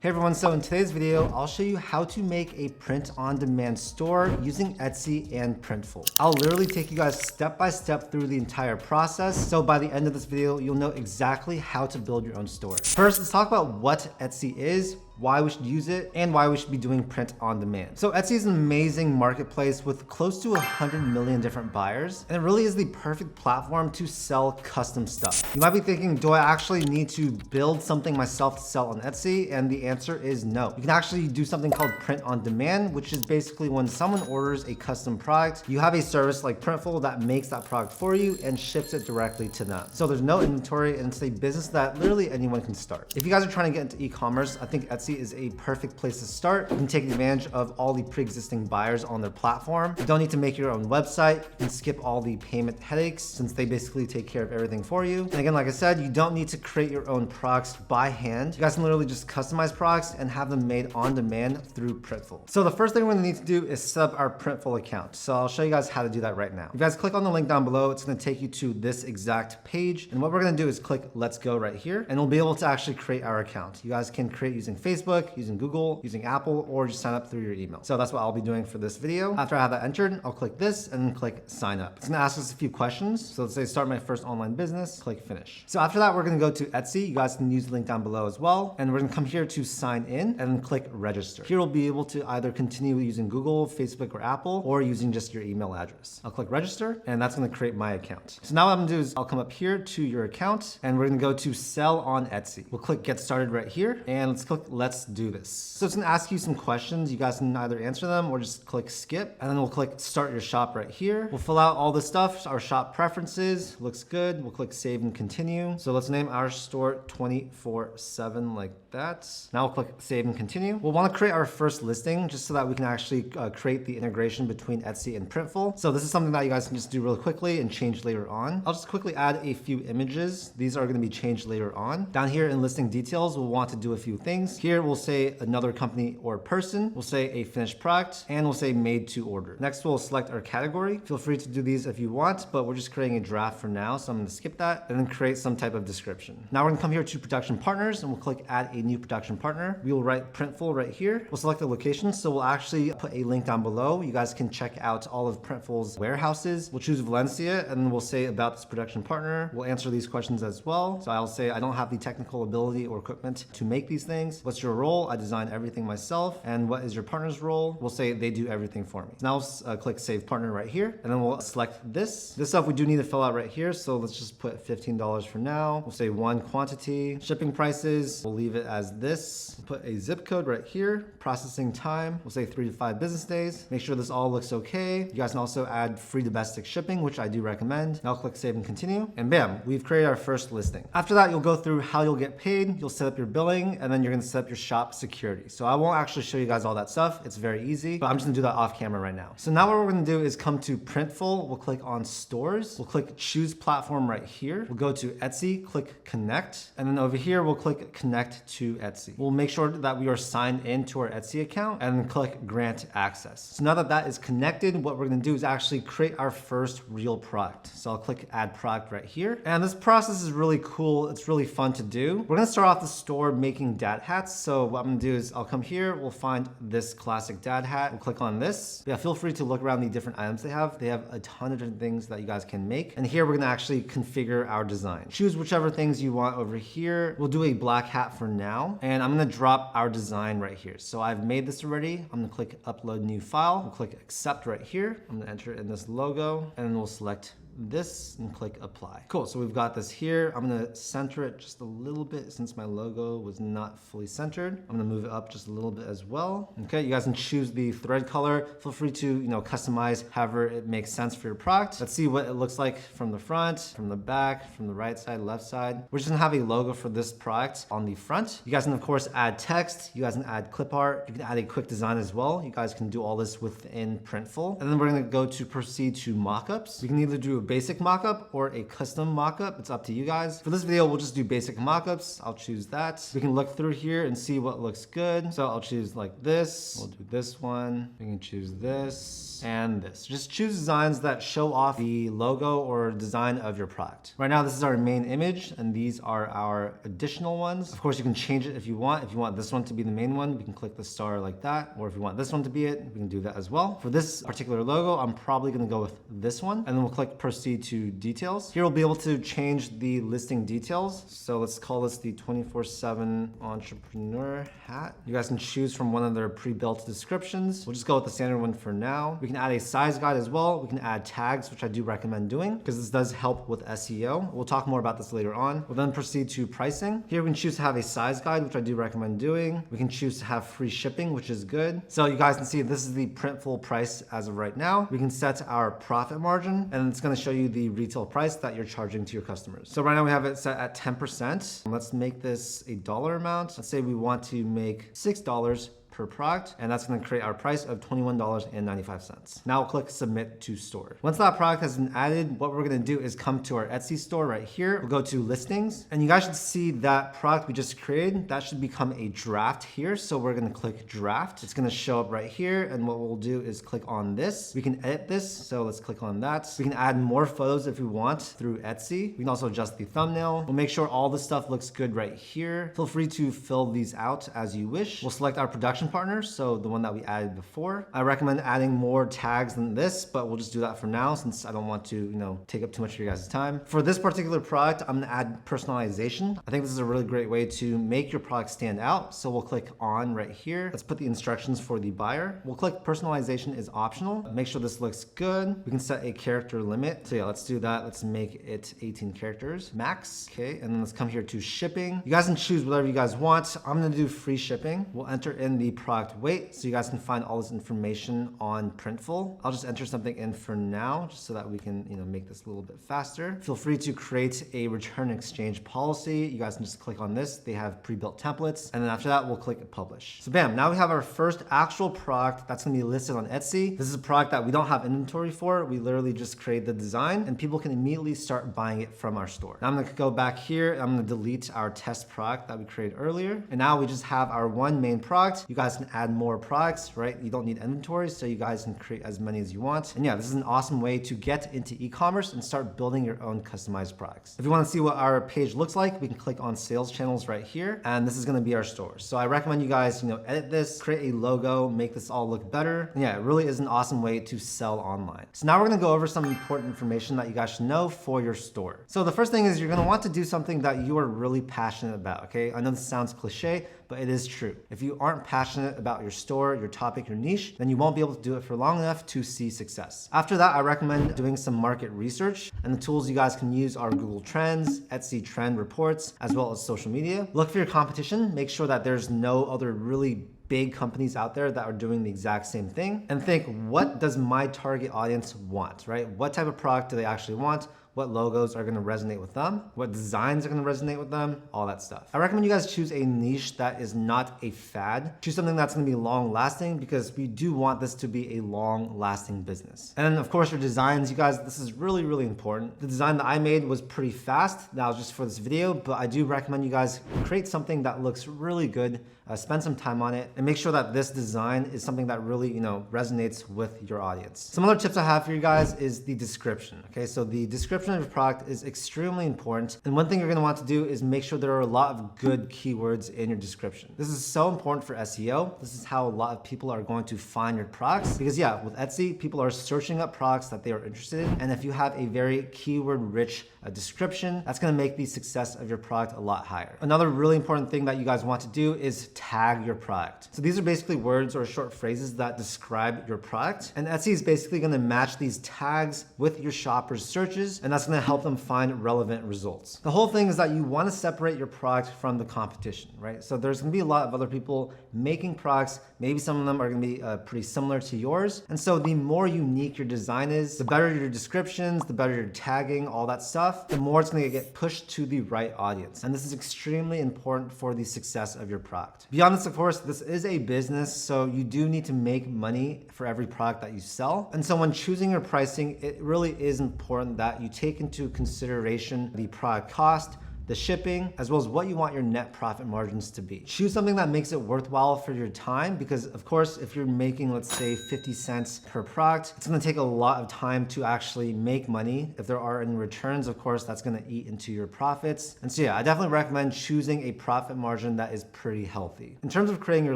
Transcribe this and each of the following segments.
Hey everyone, so in today's video, I'll show you how to make a print-on-demand store using Etsy and Printful. I'll literally take you guys step by step through the entire process, so by the end of this video, you'll know exactly how to build your own store. First, let's talk about what Etsy is, why we should use it, and why we should be doing print on demand. So Etsy is an amazing marketplace with close to 100 million different buyers, and it really is the perfect platform to sell custom stuff. You might be thinking, do I actually need to build something myself to sell on Etsy? And the answer is no. You can actually do something called print on demand, which is basically when someone orders a custom product, you have a service like Printful that makes that product for you and ships it directly to them. So there's no inventory, and it's a business that literally anyone can start. If you guys are trying to get into e-commerce, I think Etsy is a perfect place to start. You can take advantage of all the pre-existing buyers on their platform. You don't need to make your own website. You can skip all the payment headaches since they basically take care of everything for you. And again, like I said, you don't need to create your own products by hand. You guys can literally just customize products and have them made on demand through Printful. So the first thing we're gonna need to do is set up our Printful account. So I'll show you guys how to do that right now. If you guys click on the link down below, it's gonna take you to this exact page. And what we're gonna do is click Let's Go right here, and we'll be able to actually create our account. You guys can create using Facebook, using Google, using Apple, or just sign up through your email. So that's what I'll be doing for this video. After I have that entered, I'll click this and then click sign up. It's gonna ask us a few questions. So let's say start my first online business, click finish. So after that, we're gonna go to Etsy. You guys can use the link down below as well. And we're gonna come here to sign in and then click register. Here we'll be able to either continue using Google, Facebook, or Apple, or using just your email address. I'll click register, and that's gonna create my account. So now what I'm gonna do is I'll come up here to your account, and we're gonna go to sell on Etsy. We'll click get started right here, and let's click let's do this. So it's gonna ask you some questions. You guys can either answer them or just click skip, and then we'll click start your shop right here. We'll fill out all the stuff, our shop preferences, looks good. We'll click save and continue. So let's name our store 24/7 like that. Now we'll click save and continue. We'll wanna create our first listing just so that we can actually create the integration between Etsy and Printful. So this is something that you guys can just do really quickly and change later on. I'll just quickly add a few images. These are gonna be changed later on. Down here in listing details, we'll want to do a few things. Here we'll say another company or person. We'll say a finished product, and we'll say made to order. Next, we'll select our category. Feel free to do these if you want, but we're just creating a draft for now, so I'm gonna skip that and then create some type of description. Now we're gonna come here to production partners, and we'll click add a new production partner. We will write Printful right here. We'll select the location, so we'll actually put a link down below. You guys can check out all of Printful's warehouses. We'll choose Valencia, and then we'll say about this production partner. We'll answer these questions as well. So I'll say I don't have the technical ability or equipment to make these things. What's your role? I design everything myself. And what is your partner's role? We'll say they do everything for me. Now let's click save partner right here, and then we'll select this. This stuff we do need to fill out right here, so let's just put $15 for now. We'll say one quantity. Shipping prices, we'll leave it as this. Put a zip code right here. Processing time, we'll say 3 to 5 business days. Make sure this all looks okay. You guys can also add free domestic shipping, which I do recommend. Now click save and continue, and bam, we've created our first listing. After that, you'll go through how you'll get paid. You'll set up your billing, and then you're gonna set up your shop security. So I won't actually show you guys all that stuff. It's very easy, but I'm just gonna do that off camera right now. So now what we're gonna do is come to Printful. We'll click on stores. We'll click choose platform right here. We'll go to Etsy, click connect. And then over here, we'll click connect to Etsy. We'll make sure that we are signed into our Etsy account and then click grant access. So now that that is connected, what we're gonna do is actually create our first real product. So I'll click add product right here. And this process is really cool. It's really fun to do. We're gonna start off the store making dad hats. So what I'm gonna do is I'll come here, we'll find this classic dad hat. We'll click on this. Yeah, feel free to look around the different items they have. They have a ton of different things that you guys can make. And here we're gonna actually configure our design. Choose whichever things you want over here. We'll do a black hat for now. And I'm gonna drop our design right here. So I've made this already. I'm gonna click upload new file. We'll click accept right here. I'm gonna enter in this logo, and then we'll select this and click apply. Cool, so we've got this here. I'm gonna center it just a little bit since my logo was not fully centered. I'm gonna move it up just a little bit as well. Okay, you guys can choose the thread color. Feel free to, customize however it makes sense for your product. Let's see what it looks like from the front, from the back, from the right side, left side. We're just gonna have a logo for this product on the front. You guys can of course add text. You guys can add clip art. You can add a quick design as well. You guys can do all this within Printful. And then we're gonna go to proceed to mockups. You can either do a basic mockup or a custom mockup. It's up to you guys. For this video, we'll just do basic mockups. I'll choose that. We can look through here and see what looks good. So I'll choose like this. We'll do this one. We can choose this and this. Just choose designs that show off the logo or design of your product. Right now, this is our main image and these are our additional ones. Of course, you can change it if you want. If you want this one to be the main one, we can click the star like that. Or if you want this one to be it, we can do that as well. For this particular logo, I'm probably gonna go with this one and then we'll click proceed to details. Here we'll be able to change the listing details. So let's call this the 24/7 entrepreneur hat. You guys can choose from one of their pre-built descriptions. We'll just go with the standard one for now. We can add a size guide as well. We can add tags, which I do recommend doing because this does help with SEO. We'll talk more about this later on. We'll then proceed to pricing. Here we can choose to have a size guide, which I do recommend doing. We can choose to have free shipping, which is good. So you guys can see this is the Printful price as of right now. We can set our profit margin and it's going to show you the retail price that you're charging to your customers. So right now we have it set at 10%. Let's make this a dollar amount. Let's say we want to make $6 per product, and that's going to create our price of $21.95. Now we'll click submit to store. Once that product has been added, what we're going to do is come to our Etsy store right here. We'll go to listings and you guys should see that product we just created. That should become a draft here. So we're going to click draft. It's going to show up right here. And what we'll do is click on this. We can edit this. So let's click on that. We can add more photos if we want through Etsy. We can also adjust the thumbnail. We'll make sure all the stuff looks good right here. Feel free to fill these out as you wish. We'll select our production partner, so the one that we added before. I recommend adding more tags than this, but we'll just do that for now since I don't want to, take up too much of your guys' time. For this particular product, I'm gonna add personalization. I think this is a really great way to make your product stand out. So we'll click on right here. Let's put the instructions for the buyer. We'll click personalization is optional. Make sure this looks good. We can set a character limit. So yeah, let's do that. Let's make it 18 characters max. Okay, and then let's come here to shipping. You guys can choose whatever you guys want. I'm gonna do free shipping. We'll enter in the product weight so you guys can find all this information on Printful. I'll just enter something in for now just so that we can make this a little bit faster. Feel free to create a return exchange policy. You guys can just click on this. They have pre-built templates, and then after that we'll click publish. So bam, now we have our first actual product that's going to be listed on Etsy. This is a product that we don't have inventory for. We literally just create the design and people can immediately start buying it from our store. Now I'm going to go back here. I'm going to delete our test product that we created earlier, and now we just have our one main product. You guys can add more products, right? You don't need inventory, so you guys can create as many as you want. And yeah, this is an awesome way to get into e-commerce and start building your own customized products. If you want to see what our page looks like, we can click on sales channels right here, and this is going to be our store. So I recommend you guys, edit this, create a logo, make this all look better. And yeah, it really is an awesome way to sell online. So now we're going to go over some important information that you guys should know for your store. So the first thing is you're going to want to do something that you are really passionate about, okay? I know this sounds cliche, but it is true. If you aren't passionate about your store, your topic, your niche, then you won't be able to do it for long enough to see success. After that, I recommend doing some market research, and the tools you guys can use are Google Trends, Etsy trend reports, as well as social media. Look for your competition, make sure that there's no other really big companies out there that are doing the exact same thing, and think, what does my target audience want, right? What type of product do they actually want? What logos are going to resonate with them, what designs are going to resonate with them, all that stuff. I recommend you guys choose a niche that is not a fad. Choose something that's going to be long lasting because we do want this to be a long lasting business. And then of course your designs, you guys, this is really, really important. The design that I made was pretty fast. That was just for this video, but I do recommend you guys create something that looks really good. Spend some time on it and make sure that this design is something that really, resonates with your audience. Some other tips I have for you guys is the description. Okay, so the description of your product is extremely important. And one thing you're going to want to do is make sure there are a lot of good keywords in your description. This is so important for SEO. This is how a lot of people are going to find your products because yeah, with Etsy, people are searching up products that they are interested in. And if you have a very keyword rich description, that's going to make the success of your product a lot higher. Another really important thing that you guys want to do is tag your product. So these are basically words or short phrases that describe your product. And Etsy is basically going to match these tags with your shoppers' searches, and that's going to help them find relevant results. The whole thing is that you want to separate your product from the competition, right? So there's going to be a lot of other people making products. Maybe some of them are going to be pretty similar to yours. And so the more unique your design is, the better your descriptions, the better your tagging, all that stuff, the more it's going to get pushed to the right audience. And this is extremely important for the success of your product. Beyond this, of course, this is a business, so you do need to make money for every product that you sell. And so when choosing your pricing, it really is important that you take into consideration the product cost, the shipping, as well as what you want your net profit margins to be. Choose something that makes it worthwhile for your time, because of course, if you're making, let's say 50 cents per product, it's gonna take a lot of time to actually make money. If there are any returns, of course, that's gonna eat into your profits. And so yeah, I definitely recommend choosing a profit margin that is pretty healthy. In terms of creating your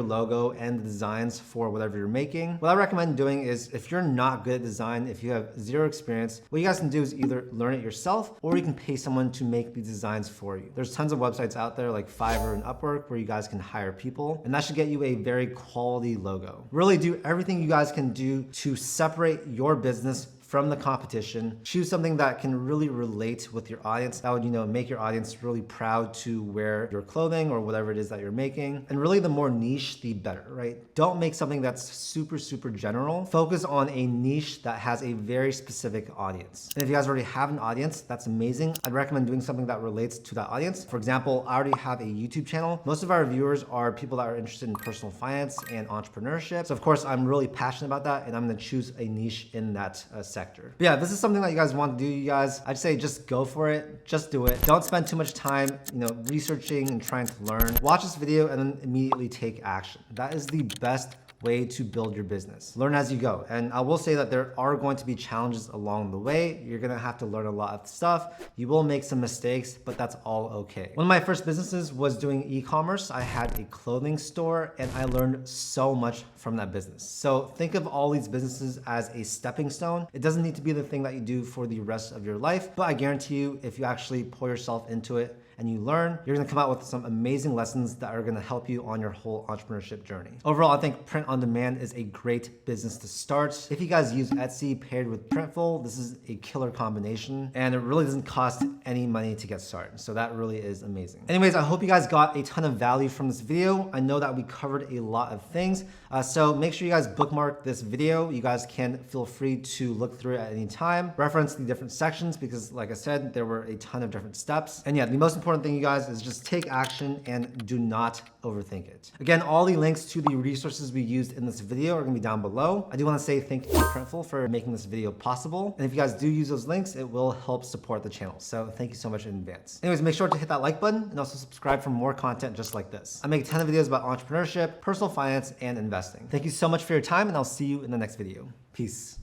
logo and the designs for whatever you're making, what I recommend doing is, if you're not good at design, if you have zero experience, what you guys can do is either learn it yourself, or you can pay someone to make the designs for you. There's tons of websites out there like Fiverr and Upwork where you guys can hire people, and that should get you a very quality logo. Really do everything you guys can do to separate your business from the competition. Choose something that can really relate with your audience. That would, make your audience really proud to wear your clothing or whatever it is that you're making. And really, the more niche, the better, right? Don't make something that's super, super general. Focus on a niche that has a very specific audience. And if you guys already have an audience, that's amazing. I'd recommend doing something that relates to that audience. For example, I already have a YouTube channel. Most of our viewers are people that are interested in personal finance and entrepreneurship. So of course, I'm really passionate about that, and I'm gonna choose a niche in that sector. But yeah, this is something that you guys want to do, you guys. I'd say just go for it. Just do it. Don't spend too much time, researching and trying to learn. Watch this video and then immediately take action. That is the best way to build your business. Learn as you go. And I will say that there are going to be challenges along the way. You're gonna have to learn a lot of stuff. You will make some mistakes, but that's all okay. One of my first businesses was doing e-commerce. I had a clothing store, and I learned so much from that business. So think of all these businesses as a stepping stone. It doesn't need to be the thing that you do for the rest of your life, but I guarantee you, if you actually pour yourself into it and you learn, you're gonna come out with some amazing lessons that are gonna help you on your whole entrepreneurship journey. Overall, I think print on demand is a great business to start. If you guys use Etsy paired with Printful, this is a killer combination, and it really doesn't cost any money to get started. So that really is amazing. Anyways, I hope you guys got a ton of value from this video. I know that we covered a lot of things. So make sure you guys bookmark this video. You guys can feel free to look through it at any time. Reference the different sections because, like I said, there were a ton of different steps. And yeah, the most important thing, you guys, is just take action and do not overthink it. Again, all the links to the resources we used in this video are gonna be down below. I do wanna say thank you to Printful for making this video possible. And if you guys do use those links, it will help support the channel. So thank you so much in advance. Anyways, make sure to hit that like button and also subscribe for more content just like this. I make a ton of videos about entrepreneurship, personal finance, and investing. Thank you so much for your time, and I'll see you in the next video. Peace.